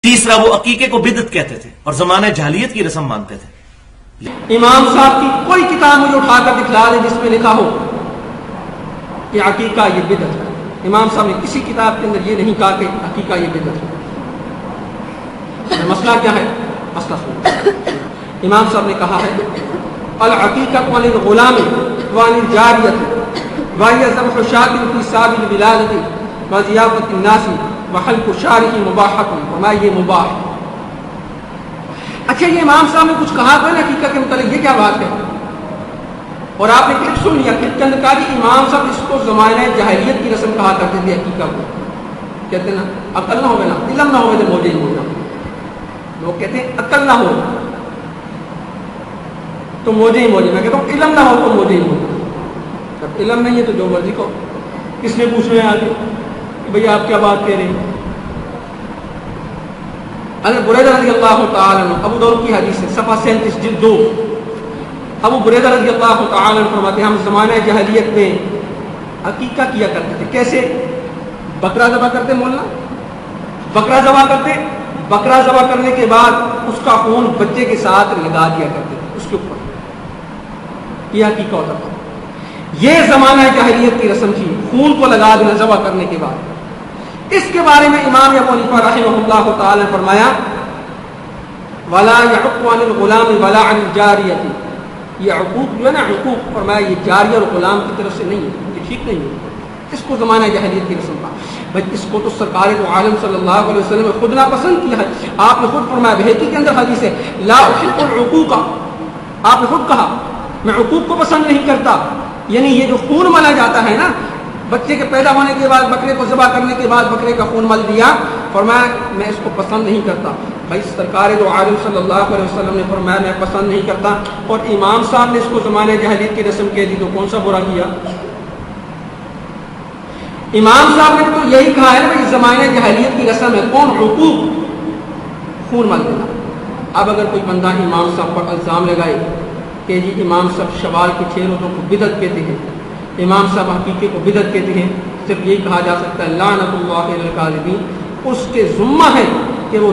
تیسرا وہ عقیقے کو بدعت کہتے تھے اور زمانہ جاہلیت کی رسم مانتے تھے۔ امام صاحب کی کوئی کتاب مجھے اٹھا کر دکھلا دے جس میں لکھا ہو کہ عقیقہ یہ بدعت ہے۔ امام صاحب نے کسی کتاب کے اندر یہ نہیں کہا کہ عقیقہ یہ بدعت ہے۔ مسئلہ کیا ہے؟ مسئلہ سنو۔ امام صاحب نے کہا ہے العقیقۃ علی الغلام وعلی الجاریۃ وہی ذبح شاۃ فی صاب الولادۃ وضیافۃ الناس وحلق شارہ مباحۃ، وما یہ مباح۔ اچھا یہ امام صاحب نے کچھ کہا تھا نا عقیقہ کے متعلق، یہ کیا بات ہے؟ اور آپ نے کلپ سن لیا، کلپ کے اندر کہا کہ امام صاحب اس کو زمانہ جاہلیت کی رسم کہا کرتے تھے عقیقہ کو۔ کہتے ہیں نا عقل نہ ہوگا نا، علم نہ ہوگا تو موجے ہی ہوگا۔ لوگ کہتے ہیں عقل نہ ہو تو موجے ہی موجے، میں کہتا ہوں علم نہ ہو تو موجے ہی موجے۔ جب علم نہیں ہے تو جو مرضی کو کس نے پوچھنا ہے آگے کہ بھئی آپ کیا بات کہہ رہے ہیں؟ ابو بریدہ رضی اللہ تعالیٰ عنہ، ابو داؤد کی حدیث ہے، صفحہ 37 جلد 2۔ ابو بریدہ رضی اللہ تعالیٰ عنہ فرماتے ہیں ہم زمانہ جاہلیت میں عقیقہ کیا کرتے تھے۔ کیسے؟ بکرا ذبح کرتے، مولانا بکرا ذبح کرتے، بکرا ذبح کرنے کے بعد اس کا خون بچے کے ساتھ لگا دیا کرتے تھے اس کے اوپر، یہ عقیقہ ہوتا تھا۔ یہ زمانہ جاہلیت کی رسم تھی، خون کو لگا دینا ذبح کرنے کے بعد۔ اس کے بارے میں امام ابو حنیفہ رحمہ اللہ تعالی نے فرمایا ولا يحق عن الغلام ولا عن الجاریہ، یہ عقوق جو ہے نا، عقوق فرمایا یہ جاریہ اور غلام کی طرف سے نہیں ہے، یہ ٹھیک نہیں ہے، اس کو زمانہ جاہلیت کی رسم کا۔ بھائی اس کو تو سرکار دو عالم صلی اللہ علیہ وسلم نے خود ناپسند کیا ہے۔ آپ نے خود فرمایا، بہقی کے اندر حدیث ہے لا احب العقوق، آپ نے خود کہا میں عقوق کو پسند نہیں کرتا، یعنی یہ جو خون ملا جاتا ہے نا بچے کے پیدا ہونے کے بعد، بکرے کو ذبح کرنے کے بعد بکرے کا خون مل دیا، فرمایا میں اس کو پسند نہیں کرتا۔ بھائی سرکار دو عالم صلی اللہ علیہ وسلم نے فرمایا میں پسند نہیں کرتا، اور امام صاحب نے اس کو زمانہ جاہلیت کی رسم کہہ دی، تو کون سا برا کیا؟ امام صاحب نے تو یہی کہا ہے نا بھائی زمانہ جاہلیت کی رسم ہے، کون؟ عقوق، خون مل دینا۔ اب اگر کوئی بندہ امام صاحب پر الزام لگائے کہ جی امام صاحب شوال کے 6 روزوں کو بدعت کہتے ہیں، امام صاحب حقیقے کو بدعت کہتے ہیں، صرف یہی کہا جا سکتا ہے لعنت اللہ علی الکاذبین، اس کے ذمہ ہے کہ وہ